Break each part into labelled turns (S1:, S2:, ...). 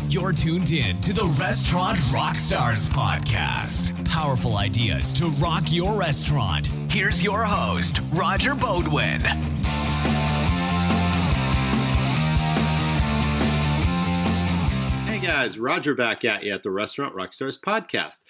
S1: You're tuned in to the Restaurant Rockstars podcast. Powerful ideas to rock your restaurant. Here's your host, Roger Bodwin.
S2: Hey guys, Roger back at you at the Restaurant Rockstars podcast.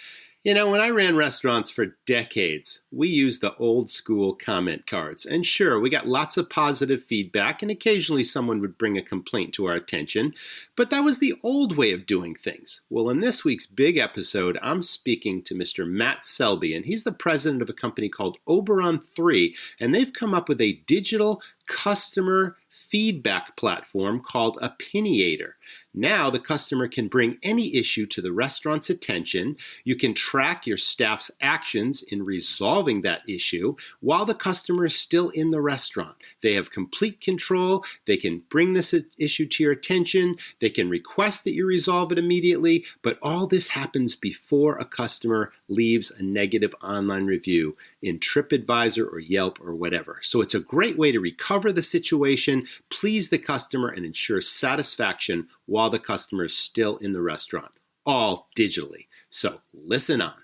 S2: You know, when I ran restaurants for decades, we used the old school comment cards. And sure, we got lots of positive feedback, and occasionally someone would bring a complaint to our attention, but that was the old way of doing things. Well, in this week's big episode, I'm speaking to Mr. Matt Selby, and he's the president of a company called Oberon 3, and they've come up with a digital customer feedback platform called Opinionator. Now the customer can bring any issue to the restaurant's attention. You can track your staff's actions in resolving that issue while the customer is still in the restaurant. They have complete control. They can bring this issue to your attention. They can request that you resolve it immediately, but all this happens before a customer leaves a negative online review in TripAdvisor or Yelp or whatever. So it's a great way to recover the situation, please the customer, and ensure satisfaction while the customer is still in the restaurant, all digitally. So listen on.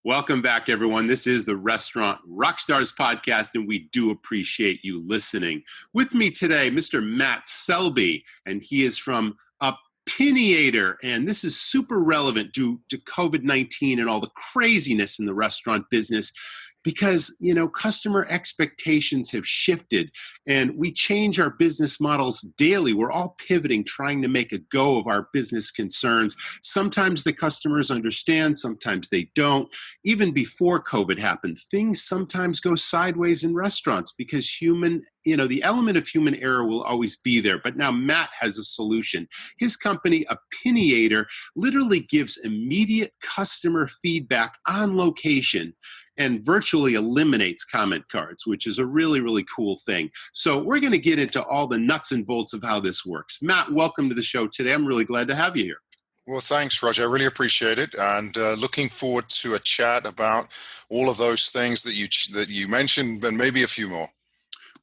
S2: Welcome back, everyone. This is the Restaurant Rockstars podcast, and we do appreciate you listening. With me today, Mr. Matt Selby, and he is from Opinionator, and this is super relevant due to COVID-19 and all the craziness in the restaurant business. Because, you know, customer expectations have shifted and we change our business models daily. We're all pivoting, trying to make a go of our business concerns. Sometimes the customers understand, sometimes they don't. Even before COVID happened, things sometimes go sideways in restaurants because the element of human error will always be there. But now Matt has a solution. His company, Opinionator, literally gives immediate customer feedback on location and virtually eliminates comment cards, which is a really, really cool thing. So we're going to get into all the nuts and bolts of how this works. Matt, welcome to the show today. I'm really glad to have you here.
S3: Well, thanks, Roger. I really appreciate it, and looking forward to a chat about all of those things that you mentioned, and maybe a few more.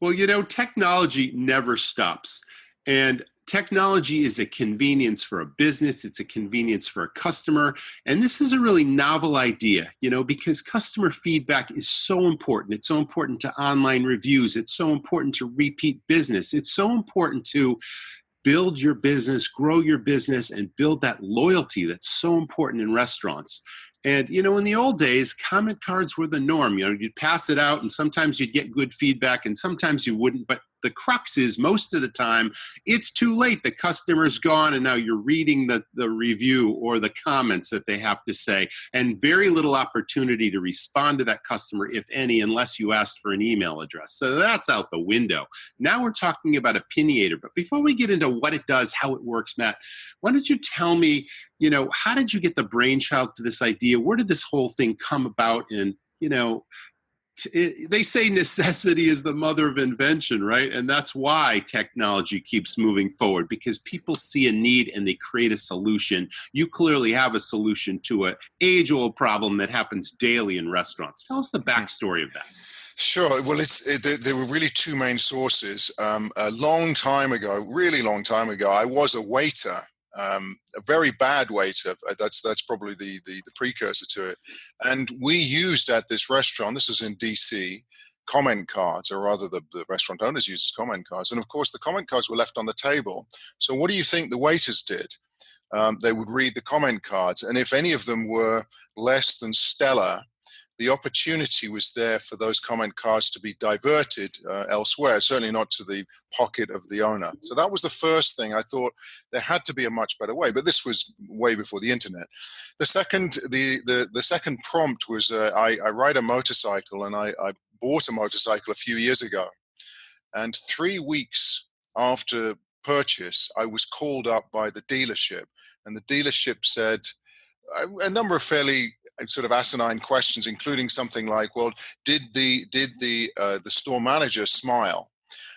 S2: Well, you know, technology never stops, and technology is a convenience for a business. It's a convenience for a customer. And this is a really novel idea, you know, because customer feedback is so important. It's so important to online reviews. It's so important to repeat business. It's so important to build your business, grow your business, and build that loyalty that's so important in restaurants. And, you know, in the old days, comment cards were the norm. You know, you'd pass it out and sometimes you'd get good feedback and sometimes you wouldn't. But the crux is most of the time, it's too late. The customer's gone and now you're reading the review or the comments that they have to say, and very little opportunity to respond to that customer, if any, unless you asked for an email address. So that's out the window. Now we're talking about Opinionator. But before we get into what it does, how it works, Matt, why don't you tell me, you know, how did you get the brainchild for this idea? Where did this whole thing come about? And, you know, they say necessity is the mother of invention, right? And that's why technology keeps moving forward, because people see a need and they create a solution. You clearly have a solution to an age-old problem that happens daily in restaurants. Tell us the backstory of that.
S3: Sure. Well, there were really two main sources. A long time ago, really long time ago, I was a waiter. A very bad waiter. That's probably the precursor to it. And we used at this restaurant, this is in DC, comment cards, or rather the restaurant owners used comment cards. And of course, the comment cards were left on the table. So what do you think the waiters did? They would read the comment cards. And if any of them were less than stellar, the opportunity was there for those comment cards to be diverted elsewhere, certainly not to the pocket of the owner. So that was the first thing. I thought there had to be a much better way, but this was way before the internet. The second prompt was I ride a motorcycle, and I bought a motorcycle a few years ago. And 3 weeks after purchase, I was called up by the dealership, and the dealership said a number of fairly sort of asinine questions, including something like, well, did the store manager smile?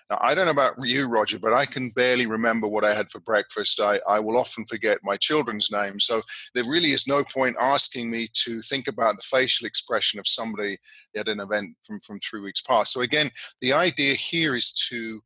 S3: Now, I don't know about you, Roger, but I can barely remember what I had for breakfast. I will often forget my children's names. So there really is no point asking me to think about the facial expression of somebody at an event from 3 weeks past. So again, the idea here is to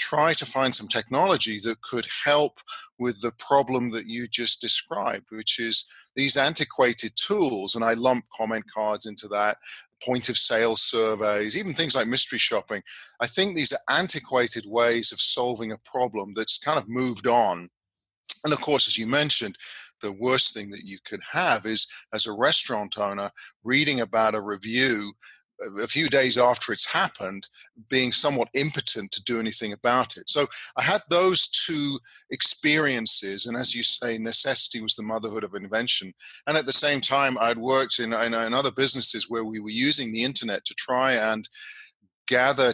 S3: try to find some technology that could help with the problem that you just described, which is these antiquated tools, and I lump comment cards into that, point of sale surveys, even things like mystery shopping. I think these are antiquated ways of solving a problem that's kind of moved on. And of course, as you mentioned, the worst thing that you could have is, as a restaurant owner, reading about a review a few days after it's happened, being somewhat impotent to do anything about it. So I had those two experiences. And as you say, necessity was the motherhood of invention. And at the same time, I'd worked in other businesses where we were using the internet to try and gather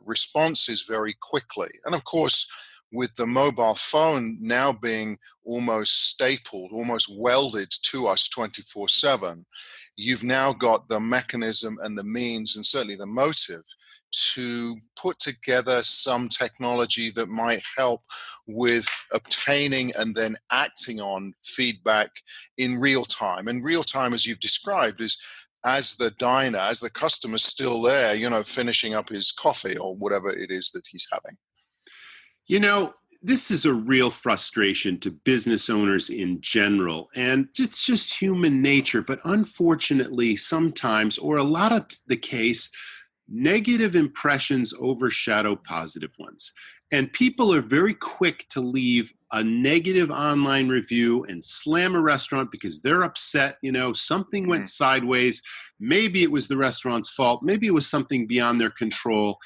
S3: responses very quickly. And of course, with the mobile phone now being almost stapled, almost welded to us 24/7, you've now got the mechanism and the means, and certainly the motive, to put together some technology that might help with obtaining and then acting on feedback in real time. And real time, as you've described, is as the diner, as the customer's still there, finishing up his coffee or whatever it is that he's having.
S2: This is a real frustration to business owners in general, and it's just human nature. But unfortunately, sometimes, or a lot of the case, negative impressions overshadow positive ones. And people are very quick to leave a negative online review and slam a restaurant because they're upset. Something went sideways. Maybe it was the restaurant's fault. Maybe it was something beyond their control.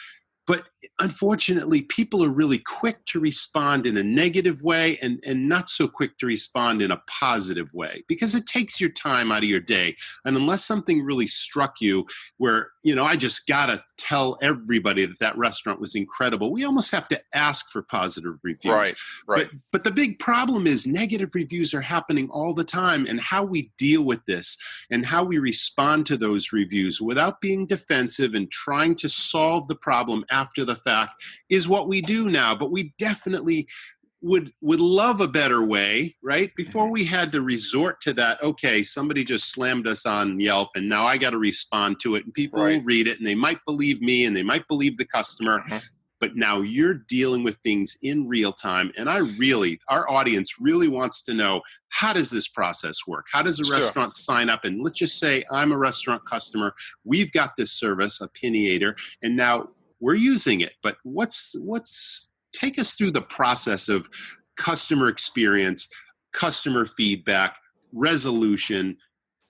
S2: But unfortunately, people are really quick to respond in a negative way and not so quick to respond in a positive way, because it takes your time out of your day. And unless something really struck you where, I just got to tell everybody that restaurant was incredible, we almost have to ask for positive reviews.
S3: Right.
S2: But the big problem is negative reviews are happening all the time, and how we deal with this and how we respond to those reviews without being defensive and trying to solve the problem after the fact is what we do now. But we definitely would love a better way, right? Before we had to resort to that, okay, somebody just slammed us on Yelp and now I got to respond to it, and people will read it and they might believe me and they might believe the customer. But now you're dealing with things in real time. And our audience really wants to know, how does this process work? How does a restaurant sign up? And let's just say I'm a restaurant customer. We've got this service, Opinionator, and now we're using it. But take us through the process of customer experience, customer feedback, resolution,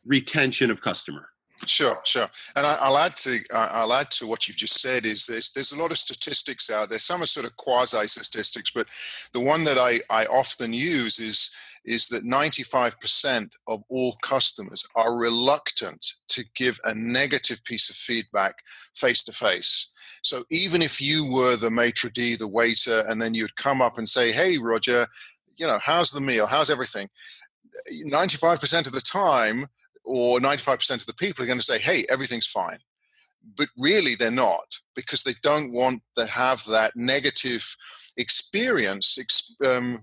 S2: retention of customer.
S3: Sure. And I'll add to what you've just said is there's a lot of statistics out there. Some are sort of quasi statistics, but the one that I often use is that 95% of all customers are reluctant to give a negative piece of feedback face to face. So even if you were the maitre d', the waiter, and then you'd come up and say, "Hey, Roger, how's the meal? How's everything?" 95% of the time, or 95% of the people are going to say, "Hey, everything's fine." But really they're not, because they don't want to have that negative experience,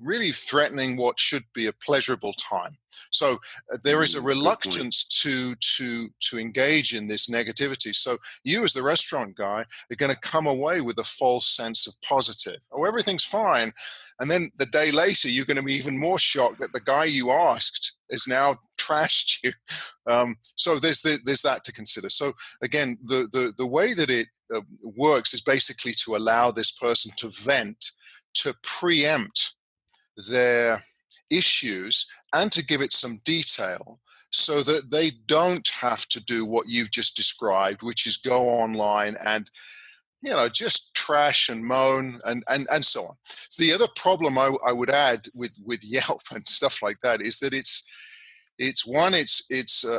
S3: really threatening what should be a pleasurable time. So there is a reluctance to engage in this negativity. So you, as the restaurant guy, are going to come away with a false sense of positive. Oh, everything's fine. And then the day later, you're going to be even more shocked that the guy you asked is now trashed you. So there's that to consider. So again, the way that it works is basically to allow this person to vent, to preempt their issues, and to give it some detail so that they don't have to do what you've just described, which is go online and just trash and moan and so on. So the other problem I would add with Yelp and stuff like that is that it's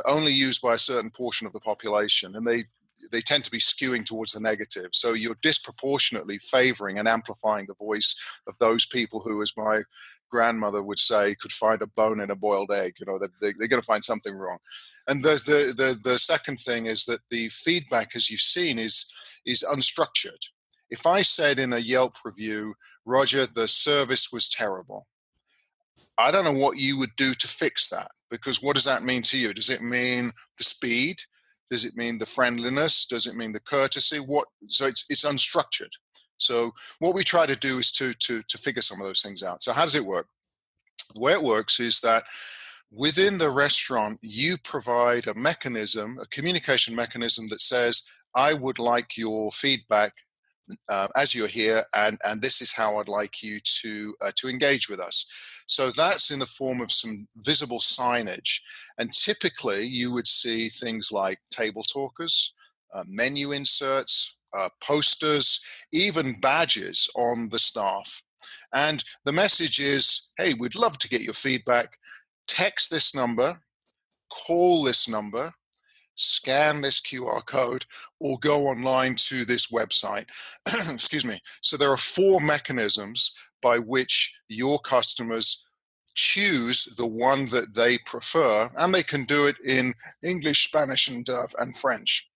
S3: only used by a certain portion of the population, and they tend to be skewing towards the negative. So you're disproportionately favoring and amplifying the voice of those people who, as my grandmother would say, could find a bone in a boiled egg. They're going to find something wrong. And the second thing is that the feedback, as you've seen, is unstructured. If I said in a Yelp review, "Roger, the service was terrible," I don't know what you would do to fix that, because what does that mean to you? Does it mean the speed? Does it mean the friendliness? Does it mean the courtesy? So it's unstructured. So what we try to do is to figure some of those things out. So how does it work? The way it works is that within the restaurant, you provide a mechanism, a communication mechanism that says, I would like your feedback as you're here, and this is how I'd like you to engage with us. So that's in the form of some visible signage, and typically you would see things like table talkers, menu inserts, posters, even badges on the staff. And the message is, hey, we'd love to get your feedback. Text this number, call this number, scan this QR code, or go online to this website. Excuse me. So there are 4 mechanisms by which your customers choose the one that they prefer, and they can do it in English, Spanish, and French.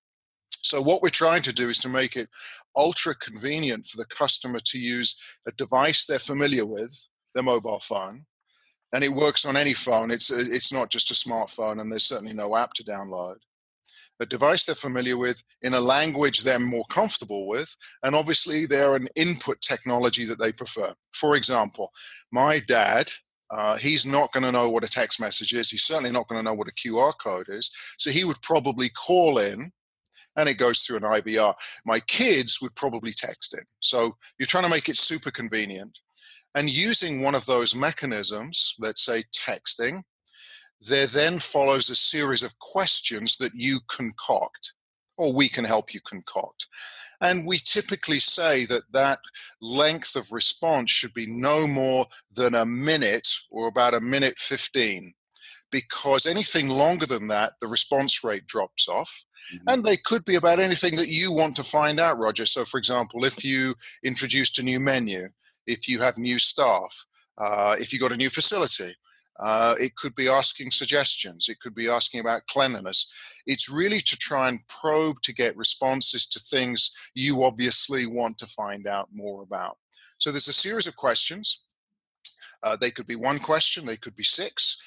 S3: So what we're trying to do is to make it ultra convenient for the customer to use a device they're familiar with, their mobile phone, and it works on any phone. It's not just a smartphone, and there's certainly no app to download. A device they're familiar with in a language they're more comfortable with, and obviously they're an input technology that they prefer. For example, my dad, he's not going to know what a text message is. He's certainly not going to know what a QR code is. So he would probably call in, and it goes through an IVR. My kids would probably text in. So you're trying to make it super convenient. And using one of those mechanisms, let's say texting, there then follows a series of questions that you concoct, or we can help you concoct. And we typically say that that length of response should be no more than a minute, or about a minute 15, because anything longer than that, the response rate drops off. Mm-hmm. And they could be about anything that you want to find out, Roger. So for example, if you introduced a new menu, if you have new staff, if you got a new facility, it could be asking suggestions. It could be asking about cleanliness. It's really to try and probe to get responses to things you obviously want to find out more about. So there's a series of questions. They could be one question, they could be 6.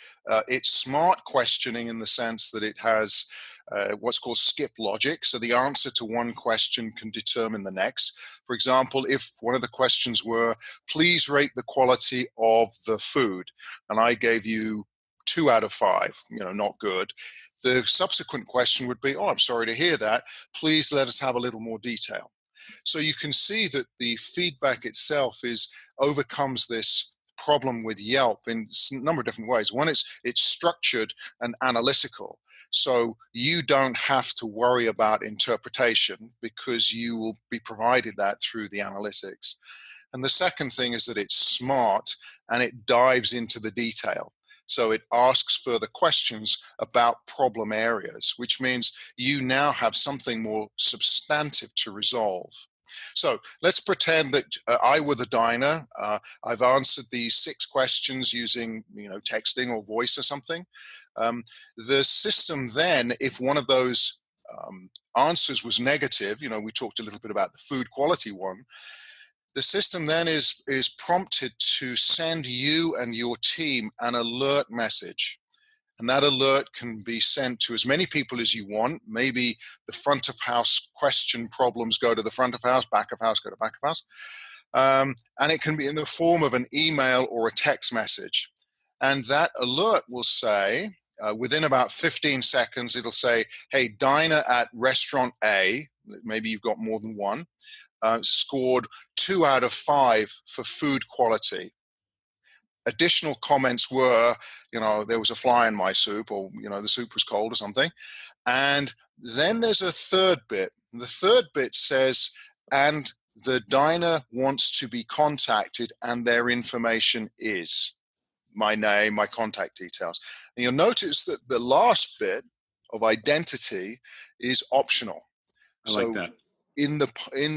S3: It's smart questioning in the sense that it has what's called skip logic. So the answer to one question can determine the next. For example, if one of the questions were, please rate the quality of the food, and I gave you 2 out of 5, not good. The subsequent question would be, oh, I'm sorry to hear that. Please let us have a little more detail. So you can see that the feedback itself overcomes this problem with Yelp in a number of different ways. One, it's structured and analytical. So you don't have to worry about interpretation because you will be provided that through the analytics. And the second thing is that it's smart and it dives into the detail. So it asks further questions about problem areas, which means you now have something more substantive to resolve. So let's pretend that I were the diner. I've answered these 6 questions using, texting or voice or something. The system then, if one of those answers was negative, we talked a little bit about the food quality one. The system then is prompted to send you and your team an alert message. And that alert can be sent to as many people as you want. Maybe the front of house question problems go to the front of house, back of house go to back of house. And it can be in the form of an email or a text message. And that alert will say, within about 15 seconds, it'll say, hey, diner at restaurant A, maybe you've got more than one, scored 2 out of 5 for food quality. Additional comments were, there was a fly in my soup, or, the soup was cold or something. And then there's a third bit. The third bit says, and the diner wants to be contacted, and their information is my name, my contact details. And you'll notice that the last bit of identity is optional.
S2: I like that.
S3: In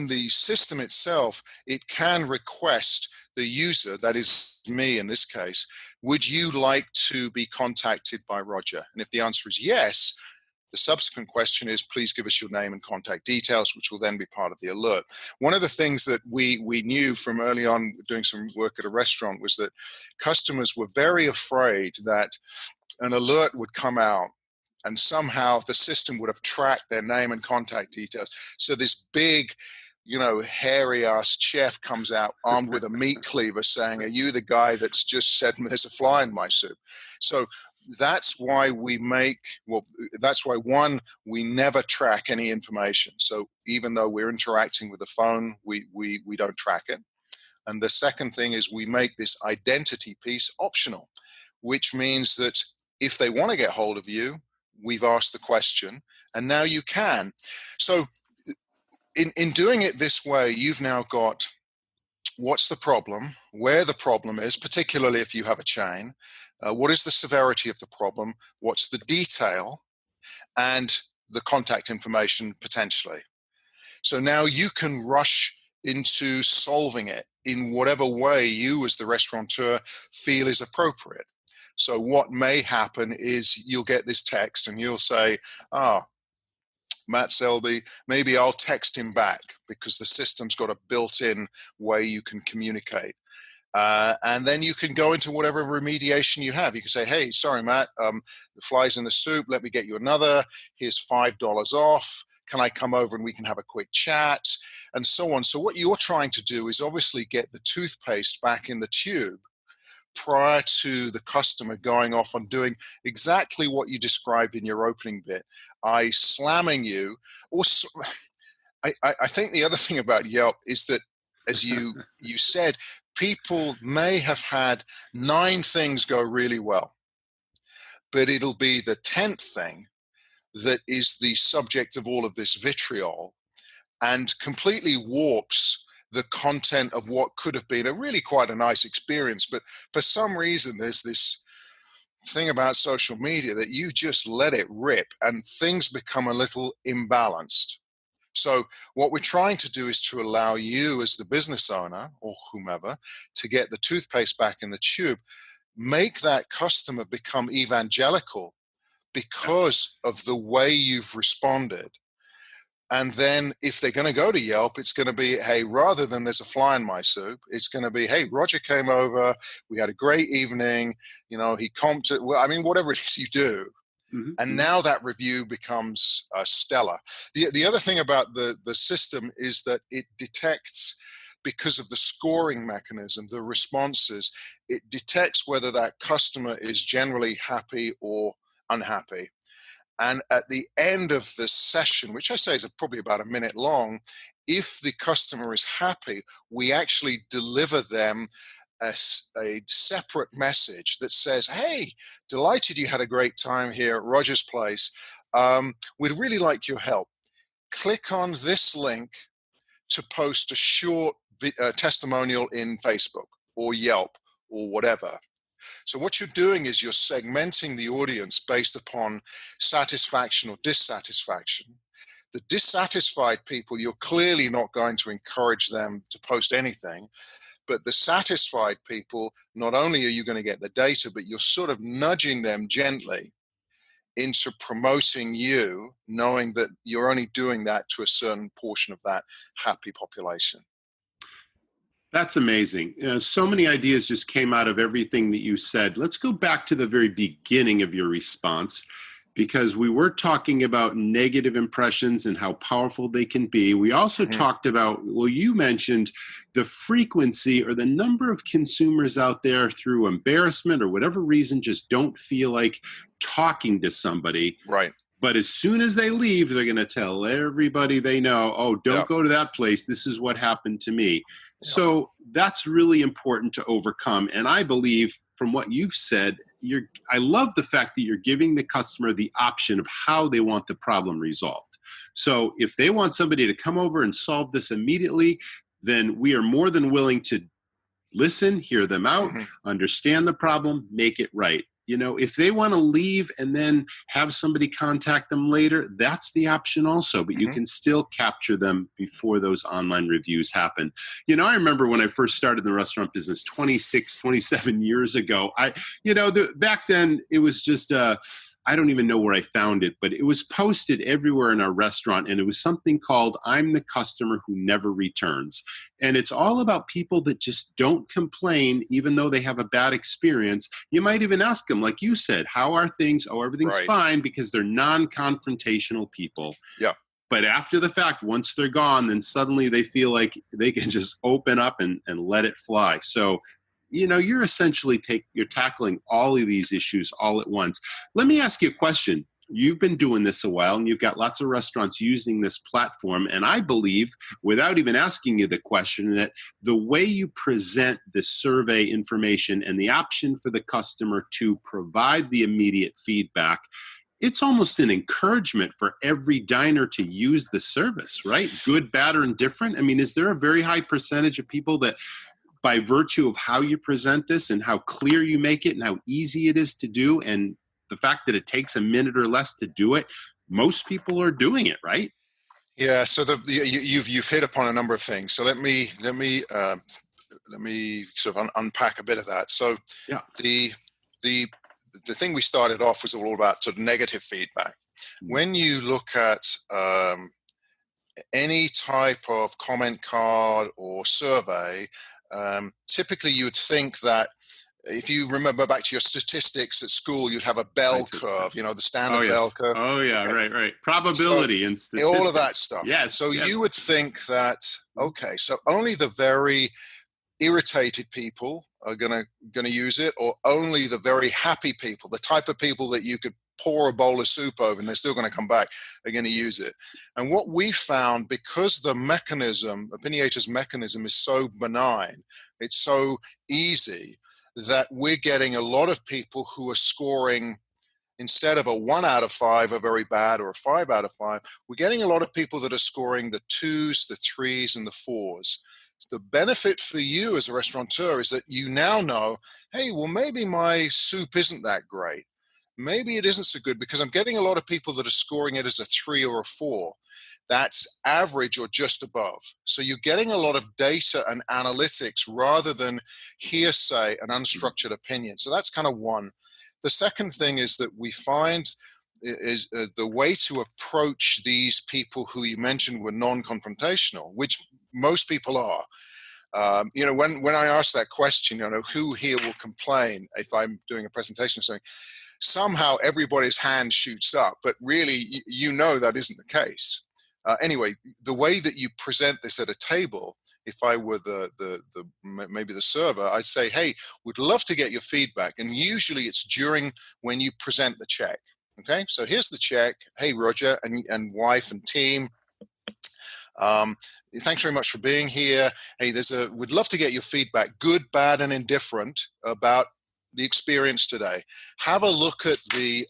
S3: the system itself, it can request the user, that is me in this case, would you like to be contacted by Roger? And if the answer is yes, the subsequent question is, please give us your name and contact details, which will then be part of the alert. One of the things that we knew from early on doing some work at a restaurant was that customers were very afraid that an alert would come out and somehow the system would have tracked their name and contact details. So this big hairy-ass chef comes out armed with a meat cleaver saying, "Are you the guy that's just said there's a fly in my soup?" So that's why one, we never track any information. So even though we're interacting with the phone, we don't track it. And the second thing is we make this identity piece optional, which means that if they want to get hold of you, we've asked the question, and now you can. So in doing it this way, you've now got what's the problem, where the problem is, particularly if you have a chain, what is the severity of the problem, what's the detail, and the contact information potentially. So now you can rush into solving it in whatever way you as the restaurateur feel is appropriate. So what may happen is you'll get this text and you'll say, Matt Selby, maybe I'll text him back because the system's got a built-in way you can communicate. And then you can go into whatever remediation you have. You can say, "Hey, sorry, Matt, the fly's in the soup. Let me get you another. Here's $5 off. Can I come over and we can have a quick chat?" And so on. So what you're trying to do is obviously get the toothpaste back in the tube prior to the customer going off and doing exactly what you described in your opening bit, slamming you. Also, I think the other thing about Yelp is that, as you said, people may have had 9 things go really well, but it'll be the 10th thing that is the subject of all of this vitriol and completely warps the content of what could have been a really quite a nice experience. But for some reason, there's this thing about social media that you just let it rip and things become a little imbalanced. So what we're trying to do is to allow you as the business owner or whomever to get the toothpaste back in the tube, make that customer become evangelical because of the way you've responded. And then if they're going to go to Yelp, it's going to be, hey, rather than there's a fly in my soup, it's going to be, hey, Roger came over, we had a great evening, he comped it, whatever it is you do. Mm-hmm. And now that review becomes stellar. The other thing about the system is that it detects, because of the scoring mechanism, the responses, it detects whether that customer is generally happy or unhappy. And at the end of the session, which I say is probably about a minute long, if the customer is happy, we actually deliver them a separate message that says, "Hey, delighted you had a great time here at Roger's Place. We'd really like your help. Click on this link to post a short testimonial in Facebook or Yelp or whatever." So what you're doing is you're segmenting the audience based upon satisfaction or dissatisfaction. The dissatisfied people, you're clearly not going to encourage them to post anything. But the satisfied people, not only are you going to get the data, but you're sort of nudging them gently into promoting you, knowing that you're only doing that to a certain portion of that happy population.
S2: That's amazing. So many ideas just came out of everything that you said. Let's go back to the very beginning of your response, because we were talking about negative impressions and how powerful they can be. We also talked about, you mentioned the frequency or the number of consumers out there through embarrassment or whatever reason just don't feel like talking to somebody.
S3: Right.
S2: But as soon as they leave, they're going to tell everybody they know, "Oh, don't go to that place. This is what happened to me." So that's really important to overcome. And I believe from what you've said, I love the fact that you're giving the customer the option of how they want the problem resolved. So if they want somebody to come over and solve this immediately, then we are more than willing to listen, hear them out, understand the problem, make it right. If they want to leave and then have somebody contact them later, that's the option also, but you can still capture them before those online reviews happen. I remember when I first started in the restaurant business 27 years ago, back then it was just, I don't even know where I found it, but it was posted everywhere in our restaurant, and it was something called "I'm the customer who never returns." And it's all about people that just don't complain, even though they have a bad experience. You might even ask them, like you said, "How are things?" "Oh, everything's fine," because they're non-confrontational people.
S3: Yeah.
S2: But after the fact, once they're gone, then suddenly they feel like they can just open up and let it fly. So, you're essentially you're tackling all of these issues all at once. Let me ask you a question. You've been doing this a while, and you've got lots of restaurants using this platform. And I believe, without even asking you the question, that the way you present the survey information and the option for the customer to provide the immediate feedback, it's almost an encouragement for every diner to use the service, right? Good, bad, or indifferent. I mean, is there a very high percentage of people that, by virtue of how you present this and how clear you make it and how easy it is to do, and the fact that it takes a minute or less to do it, most people are doing it, right?
S3: Yeah. So you've hit upon a number of things. So let me sort of unpack a bit of that. So
S2: yeah,
S3: the thing we started off was all about sort of negative feedback. When you look at any type of comment card or survey, typically you would think that if you remember back to your statistics at school, you'd have a bell curve, the standard bell curve.
S2: Oh, yeah, okay. Right. Probability and statistics.
S3: All of that stuff.
S2: Yes.
S3: So you would think that, okay, so only the very irritated people are gonna use it, or only the very happy people, the type of people that you could pour a bowl of soup over and they're still going to come back, are going to use it. And what we found, because the mechanism, Opinionator's mechanism, is so benign, it's so easy, that we're getting a lot of people who are scoring, instead of a 1 out of 5, a very bad, or a 5 out of 5, we're getting a lot of people that are scoring the 2s, the 3s, and the 4s. The benefit for you as a restaurateur is that you now know, hey, well, maybe my soup isn't that great. Maybe it isn't so good, because I'm getting a lot of people that are scoring it as a 3 or a 4. That's average or just above. So you're getting a lot of data and analytics rather than hearsay and unstructured opinion. So that's kind of one. The second thing is that we find is the way to approach these people who you mentioned were non-confrontational, which most people are. When I ask that question, who here will complain if I'm doing a presentation or something, somehow everybody's hand shoots up, but really, that isn't the case. Anyway, the way that you present this at a table, if I were maybe the server, I'd say, hey, we'd love to get your feedback. And usually it's during when you present the check. Okay, so here's the check. Hey, Roger and wife and team. Thanks very much for being here. Hey, we'd love to get your feedback, good, bad, and indifferent, about the experience today. Have a look at the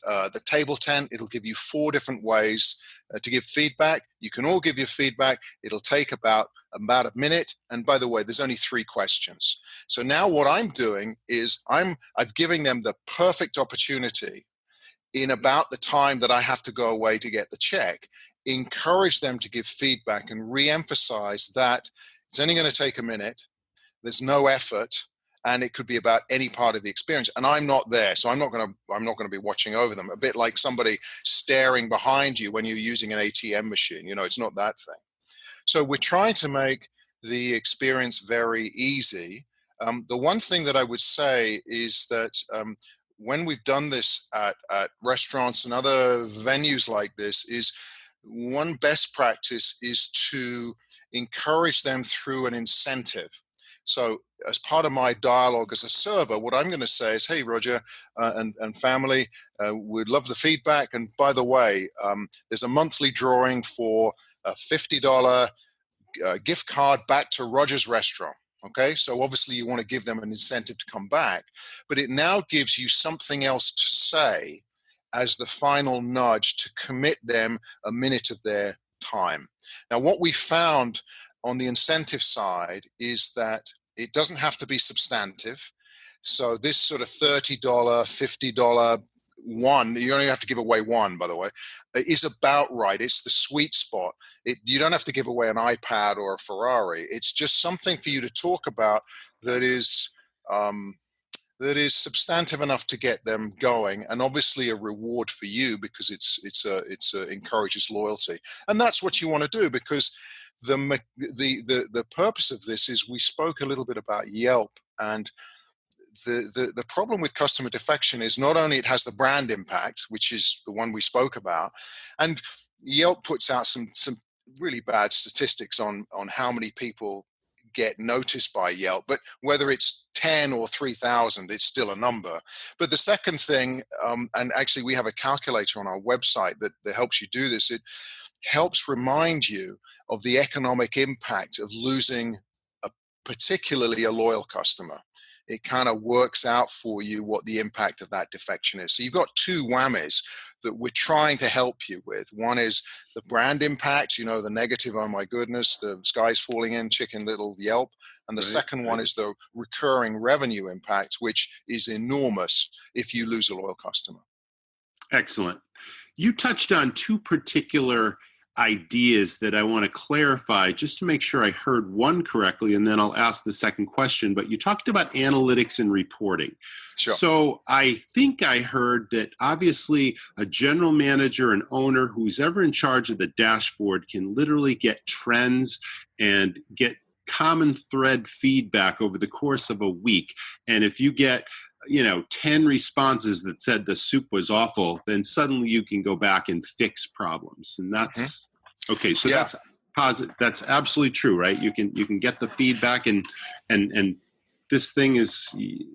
S3: table tent. It'll give you 4 different ways to give feedback. You can all give your feedback. It'll take about a minute. And by the way, there's only 3 questions. So now what I'm doing is I'm giving them the perfect opportunity in about the time that I have to go away to get the check, encourage them to give feedback and re-emphasize that it's only going to take a minute. There's no effort. And it could be about any part of the experience. And I'm not there, so I'm not going to be watching over them. A bit like somebody staring behind you when you're using an ATM machine. It's not that thing. So we're trying to make the experience very easy. The one thing that I would say is that when we've done this at restaurants and other venues like this, is one best practice is to encourage them through an incentive. So as part of my dialogue as a server, what I'm going to say is, hey, Roger and family, we'd love the feedback. And by the way, there's a monthly drawing for a $50 gift card back to Roger's restaurant. Okay, so obviously you want to give them an incentive to come back, but it now gives you something else to say as the final nudge to commit them a minute of their time. Now, what we found on the incentive side is that it doesn't have to be substantive. So this sort of $30, $50 one, you only have to give away one, by the way, is about right. It's the sweet spot. You don't have to give away an iPad or a Ferrari. It's just something for you to talk about that is substantive enough to get them going, and obviously a reward for you because it encourages loyalty. And that's what you want to do, because the purpose of this is, we spoke a little bit about Yelp, and the problem with customer defection is not only it has the brand impact, which is the one we spoke about, and Yelp puts out some really bad statistics on how many people get noticed by Yelp, but whether it's 10 or 3,000, it's still a number. But the second thing, and actually we have a calculator on our website that helps you do this, it helps remind you of the economic impact of losing particularly a loyal customer. It kind of works out for you what the impact of that defection is. So you've got two whammies that we're trying to help you with. One is the brand impact, the negative, oh my goodness, the sky's falling in, Chicken Little Yelp. And the second one is the recurring revenue impact, which is enormous if you lose a loyal customer.
S2: Excellent. You touched on two particular ideas that I want to clarify just to make sure I heard one correctly, and then I'll ask the second question. But you talked about analytics and reporting.
S3: Sure.
S2: So I think I heard that obviously a general manager and owner who's ever in charge of the dashboard can literally get trends and get common thread feedback over the course of a week. And if you get 10 responses that said the soup was awful, then suddenly you can go back and fix problems. And that's okay. So that's positive. That's absolutely true, right? You can get the feedback and this thing is,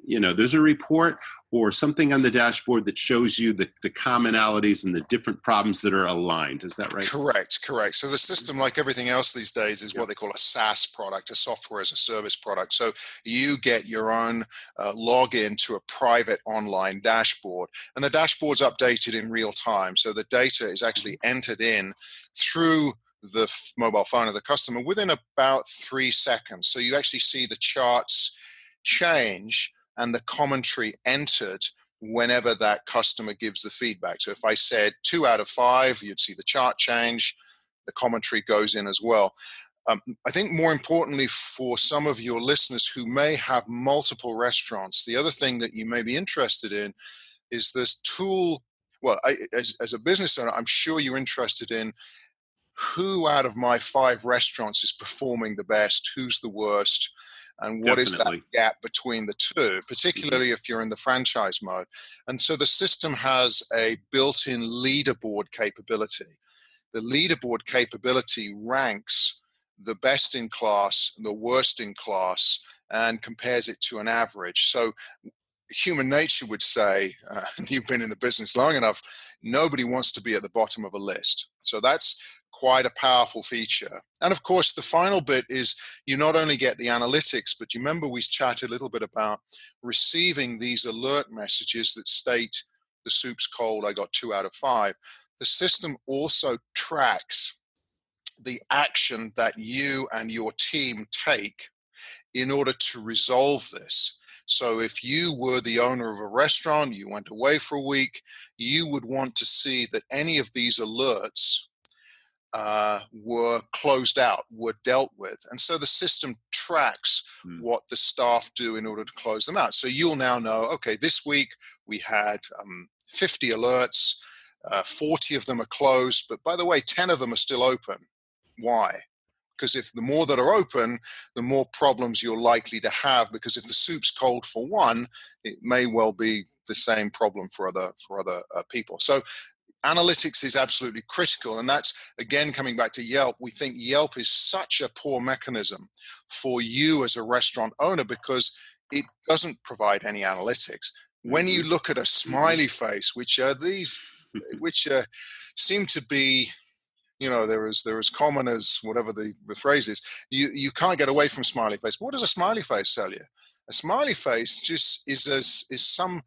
S2: there's a report or something on the dashboard that shows you the commonalities and the different problems that are aligned. Is that right?
S3: Correct. So the system, like everything else these days, is what they call a SaaS product, a software as a service product. So you get your own login to a private online dashboard, and the dashboard's updated in real time. So the data is actually entered in through the mobile phone of the customer within about 3 seconds. So you actually see the charts change and the commentary entered whenever that customer gives the feedback. So if I said 2 out of 5, you'd see the chart change, the commentary goes in as well. I think more importantly for some of your listeners who may have multiple restaurants, the other thing that you may be interested in is this tool. Well, as a business owner, I'm sure you're interested in who out of my 5 restaurants is performing the best, who's the worst, and what is that gap between the two, particularly if you're in the franchise mode. And so the system has a built-in leaderboard capability. The leaderboard capability ranks the best in class, the worst in class, and compares it to an average. So human nature would say, and you've been in the business long enough, nobody wants to be at the bottom of a list. So that's quite a powerful feature. And of course, the final bit is you not only get the analytics, but you remember we chatted a little bit about receiving these alert messages that state the soup's cold, I got 2 out of 5. The system also tracks the action that you and your team take in order to resolve this. So if you were the owner of a restaurant, you went away for a week, you would want to see that any of these alerts were closed out, were dealt with. And so the system tracks what the staff do in order to close them out. So you'll now know, okay, this week we had 50 alerts, 40 of them are closed, but by the way, 10 of them are still open. Why? Because if the more that are open, the more problems you're likely to have, because if the soup's cold for one, it may well be the same problem for other people. So analytics is absolutely critical. And that's, again, coming back to Yelp, we think Yelp is such a poor mechanism for you as a restaurant owner because it doesn't provide any analytics. When you look at a smiley face, which seem to be, they're as common as whatever the phrase is, you can't get away from smiley face. What does a smiley face tell you? A smiley face just is some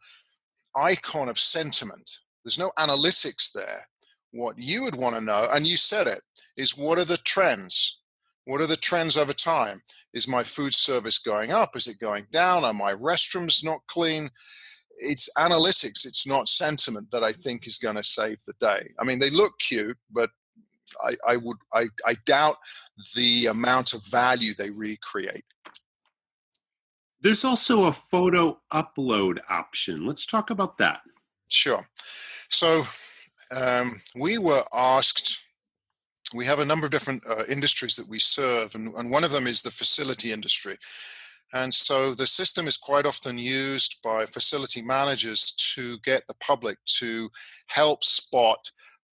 S3: icon of sentiment. There's no analytics there. What you would want to know, and you said it, is what are the trends? What are the trends over time? Is my food service going up? Is it going down? Are my restrooms not clean? It's analytics. It's not sentiment that I think is going to save the day. I mean, they look cute, but I doubt the amount of value they recreate.
S2: There's also a photo upload option. Let's talk about that.
S3: Sure. So we were asked, we have a number of different industries that we serve, and one of them is the facility industry. And so the system is quite often used by facility managers to get the public to help spot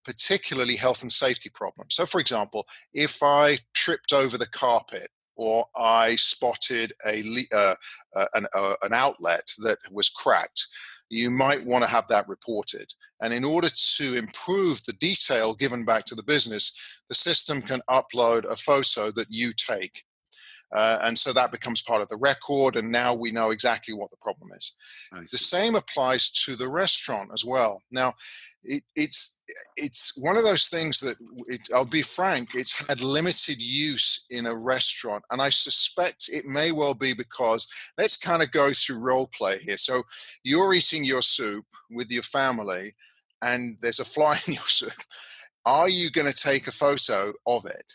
S3: particularly health and safety problems. So for example, if I tripped over the carpet or I spotted an outlet that was cracked, you might want to have that reported. And in order to improve the detail given back to the business, the system can upload a photo that you take. And so that becomes part of the record, and now we know exactly what the problem is. The same applies to the restaurant as well. Now, it's one of those things that, I'll be frank, it's had limited use in a restaurant, and I suspect it may well be because, let's kind of go through role play here. So you're eating your soup with your family, and there's a fly in your soup. Are you going to take a photo of it?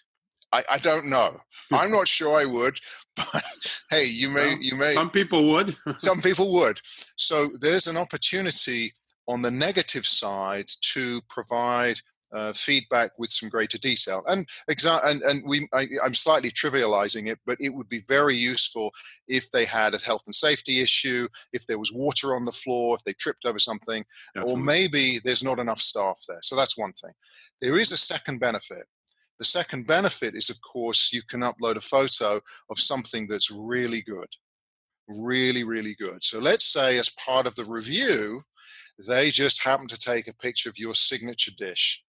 S3: I don't know. I'm not sure I would, but hey, you may.
S2: Some people would.
S3: Some people would. So there's an opportunity on the negative side to provide feedback with some greater detail. I'm slightly trivializing it, but it would be very useful if they had a health and safety issue, if there was water on the floor, if they tripped over something, or maybe there's not enough staff there. So that's one thing. There is a second benefit. The second benefit is, of course, you can upload a photo of something that's really good, really, really good. So let's say as part of the review, they just happen to take a picture of your signature dish.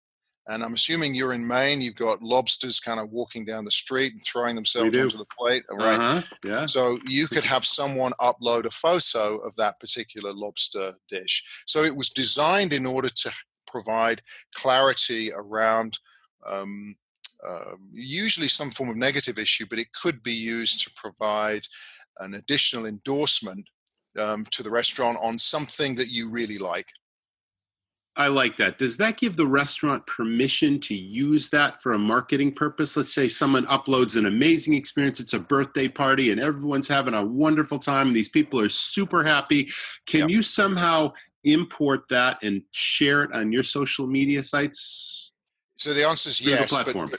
S3: And I'm assuming you're in Maine, you've got lobsters kind of walking down the street and throwing themselves onto the plate, right?
S2: Yeah.
S3: So you could have someone upload a photo of that particular lobster dish. So it was designed in order to provide clarity around usually some form of negative issue, but it could be used to provide an additional endorsement to the restaurant on something that you really like.
S2: I like that. Does that give the restaurant permission to use that for a marketing purpose? Let's say someone uploads an amazing experience. It's a birthday party and everyone's having a wonderful time. And these people are super happy. Can you somehow import that and share it on your social media sites?
S3: So the answer is yes.
S2: Platform.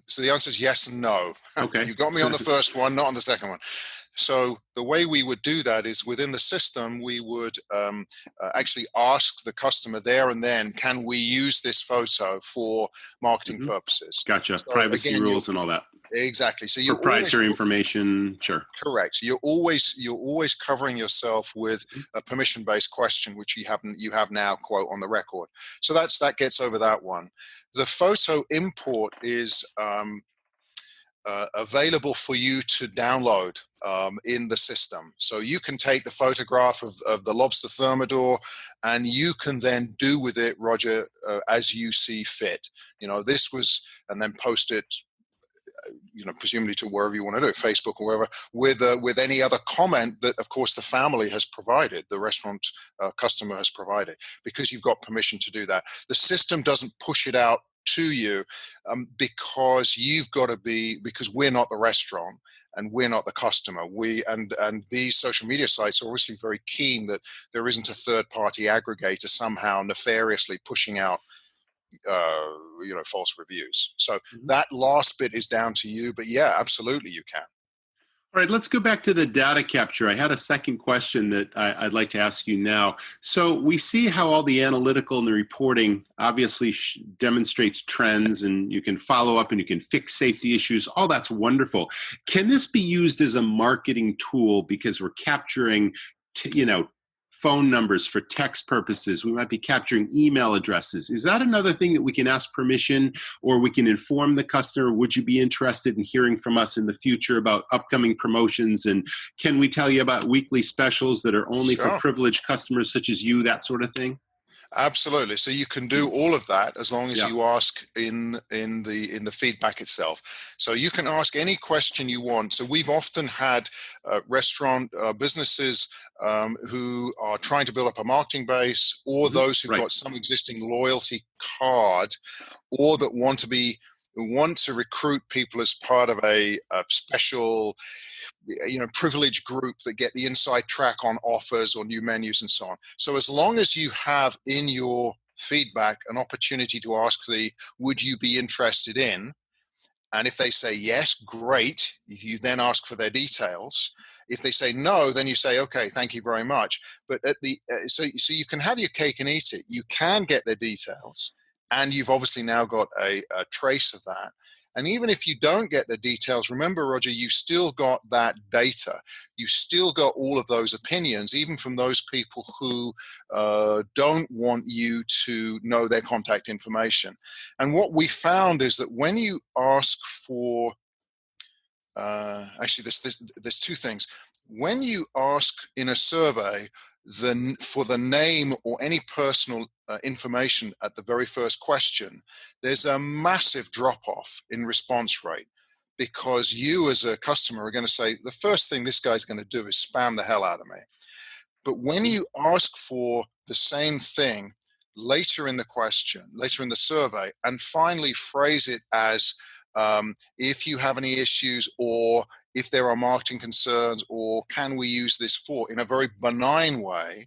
S3: So the answer is yes and no.
S2: Okay.
S3: You got me on the first one, not on the second one. So the way we would do that is within the system, we would actually ask the customer there and then, can we use this photo for marketing purposes?
S2: Gotcha.
S3: So
S2: privacy rules and all that.
S3: Exactly. So you're
S2: proprietary information. Sure.
S3: Correct. So you're always covering yourself with a permission-based question, which you have now, quote, on the record. So that gets over that one. The photo import is available for you to download in the system. So you can take the photograph of the lobster thermidor and you can then do with it, Roger, as you see fit. And then post it, presumably to wherever you want to do it, Facebook or wherever, with any other comment that, of course, the family has provided, the restaurant customer has provided, because you've got permission to do that. The system doesn't push it out to you because we're not the restaurant and we're not the customer. And these social media sites are obviously very keen that there isn't a third-party aggregator somehow nefariously pushing out false reviews. So that last bit is down to you, but yeah, absolutely you can.
S2: All right, let's go back to the data capture. I had a second question that I'd like to ask you now. So we see how all the analytical and the reporting obviously demonstrates trends, and you can follow up and you can fix safety issues. All that's wonderful. Can this be used as a marketing tool because we're capturing, phone numbers for text purposes? We might be capturing email addresses. Is that another thing that we can ask permission, or we can inform the customer, would you be interested in hearing from us in the future about upcoming promotions? And can we tell you about weekly specials that are only for privileged customers such as you, that sort of thing?
S3: Absolutely. So you can do all of that as long as you ask in the feedback itself. So you can ask any question you want. So we've often had restaurant businesses who are trying to build up a marketing base, or those who've got some existing loyalty card, or that want to recruit people as part of a special privileged group that get the inside track on offers or new menus and so on. So as long as you have in your feedback an opportunity to ask would you be interested in, And if they say yes, great. You then ask for their details. If they say no, then you say, okay, thank you very much. But so you can have your cake and eat it. You can get their details, and you've obviously now got a trace of that. And even if you don't get the details, remember, Roger, you still got that data. You still got all of those opinions, even from those people who don't want you to know their contact information. And what we found is that when you ask for, actually, there's two things. When you ask in a survey for the name or any personal information at the very first question, there's a massive drop-off in response rate, because you as a customer are going to say, the first thing this guy's going to do is spam the hell out of me. But when you ask for the same thing later in the question, later in the survey, and finally phrase it as if you have any issues, or if there are marketing concerns, or can we use this for, in a very benign way,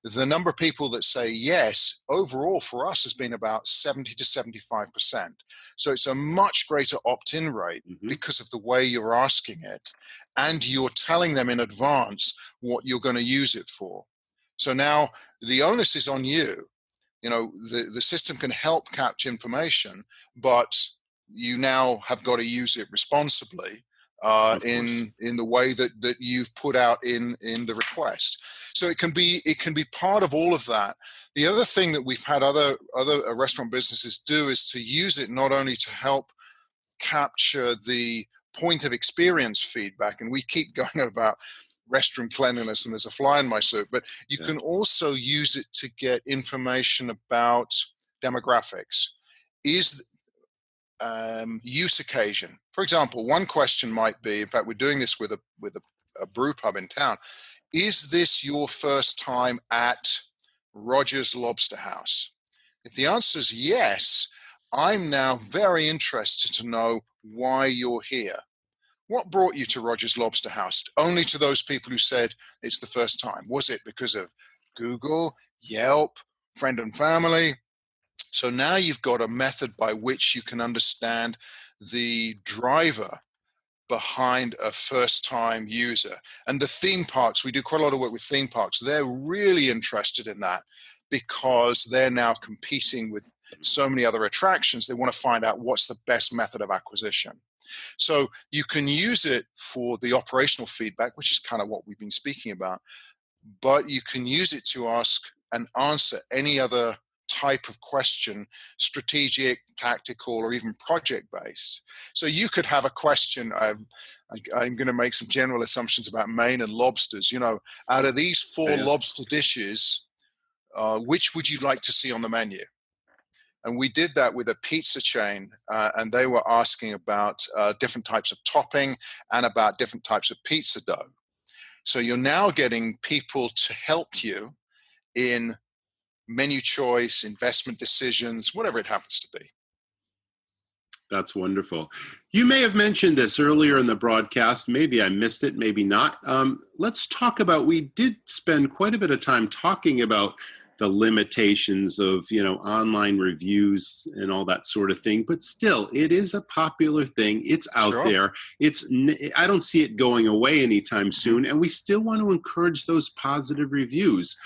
S3: the number of people that say yes overall for us has been about 70 to 75%. So it's a much greater opt-in rate because of the way you're asking it, and you're telling them in advance what you're going to use it for. So now the onus is on you. You know, the system can help capture information, but you now have got to use it responsibly in the way that you've put out in the request. So it can be part of all of that. The other thing that we've had other restaurant businesses do is to use it not only to help capture the point of experience feedback, and we keep going on about restroom cleanliness and there's a fly in my soup, but you can also use it to get information about demographics. Is use occasion. For example, one question might be, in fact, we're doing this with a brew pub in town. Is this your first time at Roger's Lobster House? If the answer is yes, I'm now very interested to know why you're here. What brought you to Roger's Lobster House? Only to those people who said it's the first time. Was it because of Google, Yelp, friend and family? So now you've got a method by which you can understand the driver behind a first-time user. And the theme parks, we do quite a lot of work with theme parks. They're really interested in that because they're now competing with so many other attractions. They want to find out what's the best method of acquisition. So you can use it for the operational feedback, which is kind of what we've been speaking about, but you can use it to ask and answer any other type of question, strategic, tactical, or even project-based. So you could have a question. I'm going to make some general assumptions about Maine and lobsters. You know, out of these four lobster dishes, which would you like to see on the menu? And we did that with a pizza chain, and they were asking about different types of topping and about different types of pizza dough. So you're now getting people to help you in menu choice, investment decisions, whatever it happens to be.
S2: That's wonderful. You may have mentioned this earlier in the broadcast. Maybe I missed it, maybe not. Let's talk about, we did spend quite a bit of time talking about the limitations of, online reviews and all that sort of thing. But still, it is a popular thing. It's out there. I don't see it going away anytime soon. And we still want to encourage those positive reviews.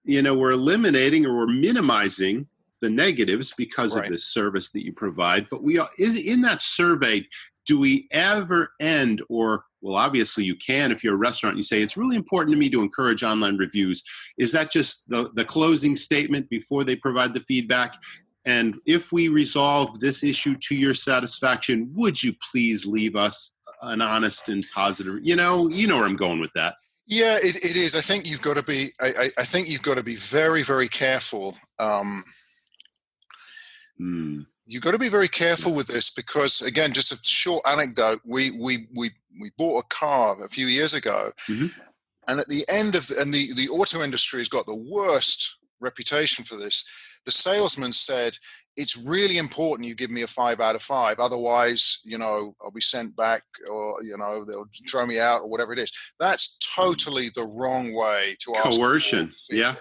S2: We're eliminating or we're minimizing the negatives because of this service that you provide. But in that survey, do we ever end, or, well, obviously you can if you're a restaurant and you say, it's really important to me to encourage online reviews. Is that just the closing statement before they provide the feedback? And if we resolve this issue to your satisfaction, would you please leave us an honest and positive, you know where I'm going with that.
S3: Yeah, it is. I think you've got to be. I think you've got to be very, very careful. You've got to be very careful with this because, again, just a short anecdote. We bought a car a few years ago, and at the end of the auto industry has got the worst reputation for this. The salesman said, it's really important you give me a 5 out of 5. Otherwise, I'll be sent back, or, they'll throw me out, or whatever it is. That's totally the wrong way to ask.
S2: Coercion. Yeah.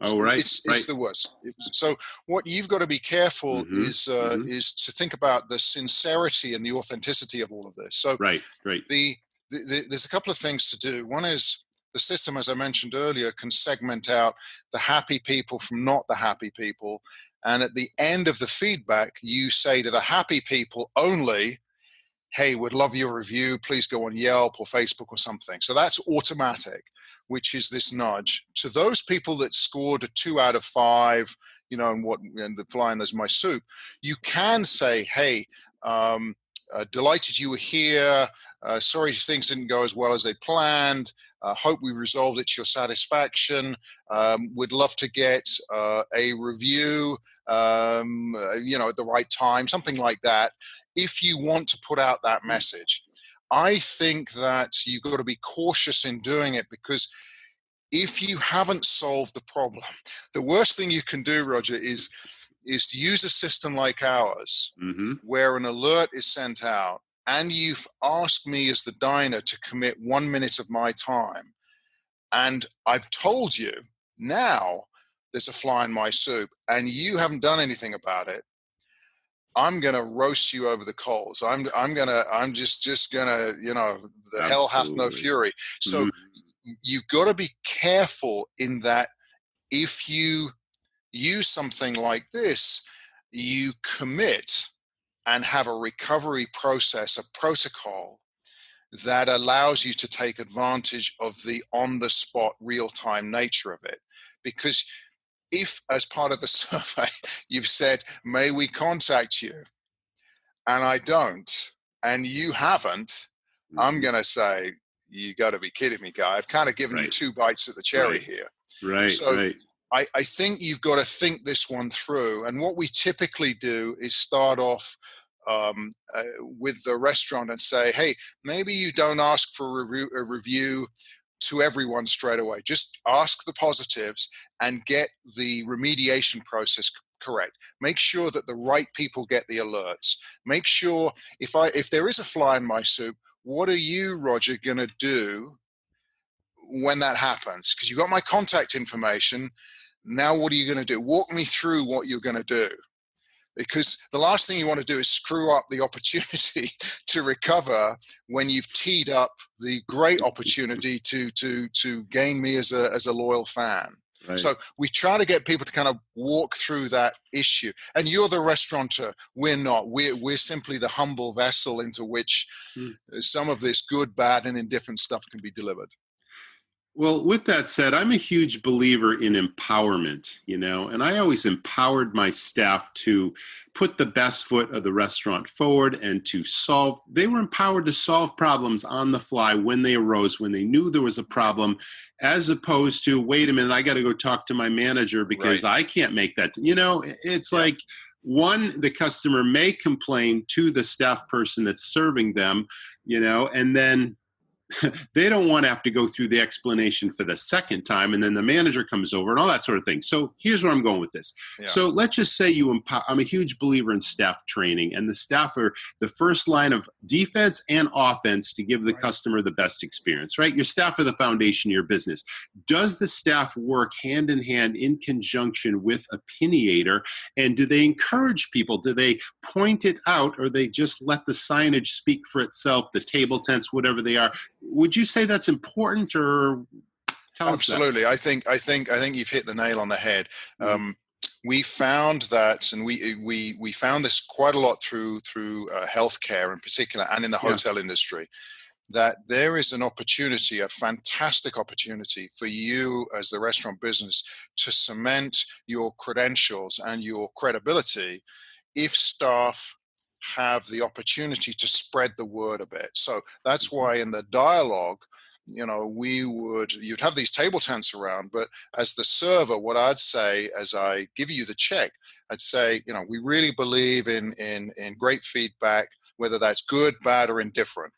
S2: Oh, right.
S3: It's the worst. So what you've got to be careful is to think about the sincerity and the authenticity of all of this. So
S2: right.
S3: there's a couple of things to do. One is the system, as I mentioned earlier, can segment out the happy people from not the happy people. And at the end of the feedback, you say to the happy people only, hey, would love your review. Please go on Yelp or Facebook or something. So that's automatic, which is this nudge. To those people that scored a 2 out of 5, and the fly in there's my soup, you can say, hey, delighted you were here. Sorry things didn't go as well as they planned. Hope we resolved it to your satisfaction. Would love to get a review, at the right time, something like that, if you want to put out that message. I think that you've got to be cautious in doing it, because if you haven't solved the problem, the worst thing you can do, Roger, is to use a system like ours, where an alert is sent out and you've asked me as the diner to commit 1 minute of my time. And I've told you now there's a fly in my soup and you haven't done anything about it. I'm going to roast you over the coals. I'm just going to, the hell hath no fury. So you've got to be careful in that if you use something like this, you commit and have a recovery process, a protocol that allows you to take advantage of the on-the-spot, real-time nature of it. Because if, as part of the survey, you've said, may we contact you, and I don't, and you haven't, I'm going to say, you got to be kidding me, guy. I've kind of given you 2 bites at the cherry here. So I think you've got to think this one through. And what we typically do is start off with the restaurant and say, hey, maybe you don't ask for a review to everyone straight away. Just ask the positives and get the remediation process correct. Make sure that the right people get the alerts. Make sure if there is a fly in my soup, what are you, Roger, going to do when that happens? Because you got my contact information. Now, what are you going to do? Walk me through what you're going to do. Because the last thing you want to do is screw up the opportunity to recover when you've teed up the great opportunity to gain me as a loyal fan. So we try to get people to kind of walk through that issue. And you're the restaurateur. We're not. We're simply the humble vessel into which some of this good, bad, and indifferent stuff can be delivered.
S2: Well, with that said, I'm a huge believer in empowerment, and I always empowered my staff to put the best foot of the restaurant forward and they were empowered to solve problems on the fly when they arose, when they knew there was a problem, as opposed to, wait a minute, I got to go talk to my manager because I can't make that. It's like, one, the customer may complain to the staff person that's serving them, and then they don't want to have to go through the explanation for the second time, and then the manager comes over and all that sort of thing. So here's where I'm going with this. So let's just say I'm a huge believer in staff training, and the staff are the first line of defense and offense to give the customer the best experience, right? Your staff are the foundation of your business. Does the staff work hand in hand in conjunction with a opinionator, and do they encourage people? Do they point it out, or they just let the signage speak for itself, the table tents, whatever they are? Would you say that's important, or tell us?
S3: Absolutely. I think you've hit the nail on the head. We found that, and we found this quite a lot through healthcare in particular, and in the hotel industry, that there is an opportunity, a fantastic opportunity for you as the restaurant business to cement your credentials and your credibility if staff have the opportunity to spread the word a bit. So that's why in the dialogue, you'd have these table tents around, but as the server, what I'd say as I give you the check, I'd say, we really believe in great feedback, whether that's good, bad, or indifferent.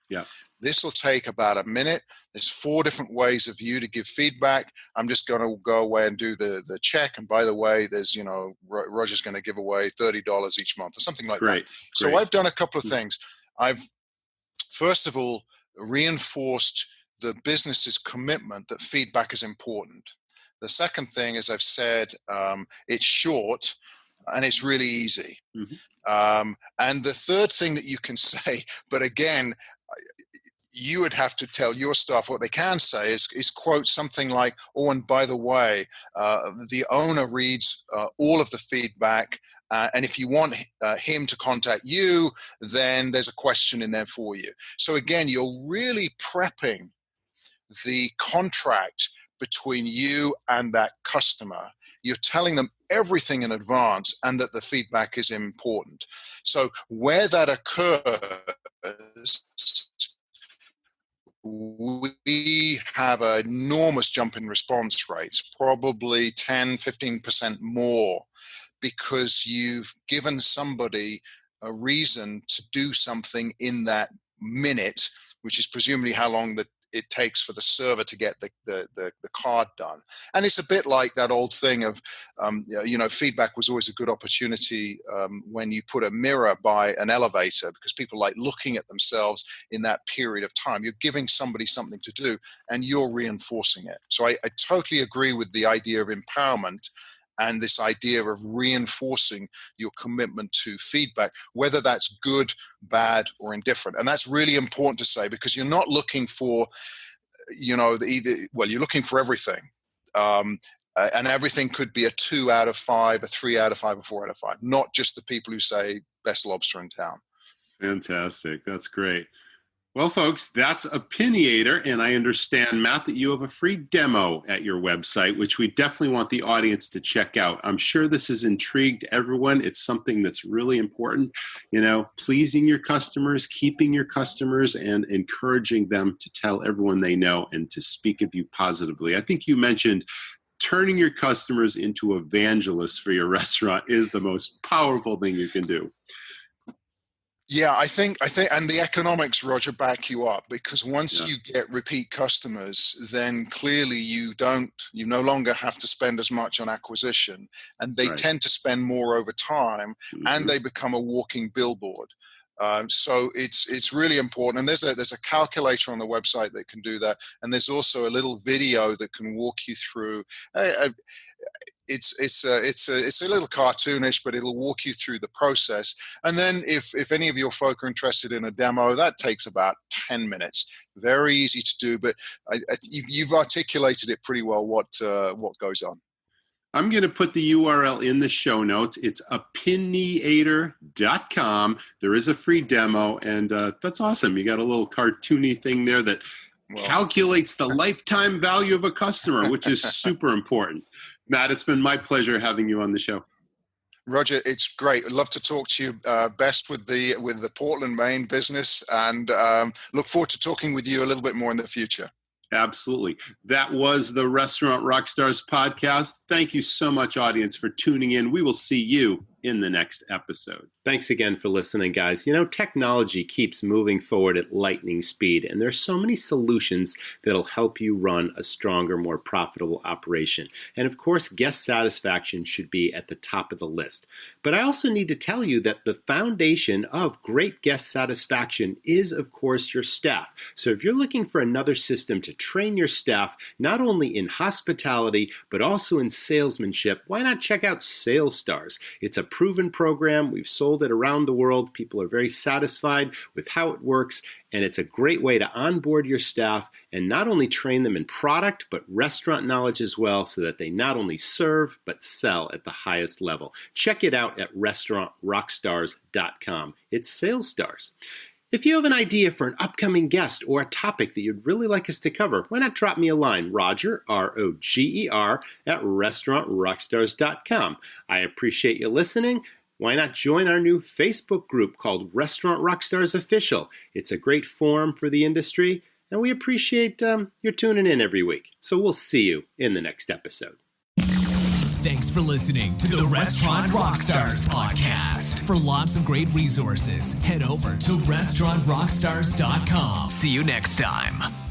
S3: This will take about a minute. There's 4 different ways of you to give feedback. I'm just going to go away and do the check. And by the way, there's, Roger's going to give away $30 each month or something like that. So I've done a couple of things. I've, first of all, reinforced the business's commitment that feedback is important. The second thing, as I've said, it's short and it's really easy. And the third thing that you can say, but again, you would have to tell your staff what they can say is quote something like, oh, and by the way, the owner reads all of the feedback. And if you want him to contact you, then there's a question in there for you. So again, you're really prepping the contract between you and that customer. You're telling them everything in advance and that the feedback is important. So where that occurs, we have an enormous jump in response rates, probably 10, 15% more, because you've given somebody a reason to do something in that minute, which is presumably how long it takes for the server to get the card done. And it's a bit like that old thing of, feedback was always a good opportunity when you put a mirror by an elevator, because people like looking at themselves in that period of time. You're giving somebody something to do and you're reinforcing it. So I totally agree with the idea of empowerment and this idea of reinforcing your commitment to feedback, whether that's good, bad, or indifferent. And that's really important to say, because you're not looking for, you're looking for everything. And everything could be a 2 out of 5, a 3 out of 5, a 4 out of 5, not just the people who say best lobster in town.
S2: Fantastic. That's great. Well, folks, that's Opiniator, and I understand, Matt, that you have a free demo at your website, which we definitely want the audience to check out. I'm sure this has intrigued everyone. It's something that's really important, pleasing your customers, keeping your customers, and encouraging them to tell everyone they know and to speak of you positively. I think you mentioned turning your customers into evangelists for your restaurant is the most powerful thing you can do.
S3: Yeah, I think, and the economics, Roger, back you up, because once you get repeat customers, then clearly you no longer have to spend as much on acquisition, and they tend to spend more over time, and they become a walking billboard. So it's really important, and there's a calculator on the website that can do that, and there's also a little video that can walk you through. It's a little cartoonish, but it'll walk you through the process. And then if any of your folk are interested in a demo, that takes about 10 minutes. Very easy to do, but you've articulated it pretty well what goes on.
S2: I'm going to put the URL in the show notes. It's opiniator.com. There is a free demo, and that's awesome. You got a little cartoony thing there that calculates the lifetime value of a customer, which is super important. Matt, it's been my pleasure having you on the show.
S3: Roger, it's great. I'd love to talk to you best with the Portland, Maine business, and look forward to talking with you a little bit more in the future.
S2: Absolutely. That was the Restaurant Rockstars podcast. Thank you so much, audience, for tuning in. We will see you in the next episode. Thanks again for listening, guys. Technology keeps moving forward at lightning speed, and there's so many solutions that'll help you run a stronger, more profitable operation. And of course, guest satisfaction should be at the top of the list. But I also need to tell you that the foundation of great guest satisfaction is, of course, your staff. So if you're looking for another system to train your staff, not only in hospitality, but also in salesmanship, why not check out SalesStars? It's a proven program. We've sold it around the world. People are very satisfied with how it works, and it's a great way to onboard your staff and not only train them in product, but restaurant knowledge as well, so that they not only serve, but sell at the highest level. Check it out at restaurantrockstars.com. It's SalesStars. If you have an idea for an upcoming guest or a topic that you'd really like us to cover, why not drop me a line, Roger, R-O-G-E-R, at restaurantrockstars.com. I appreciate you listening. Why not join our new Facebook group called Restaurant Rockstars Official? It's a great forum for the industry, and we appreciate your tuning in every week. So we'll see you in the next episode.
S1: Thanks for listening to the Restaurant Rockstars podcast. For lots of great resources, head over to restaurantrockstars.com. See you next time.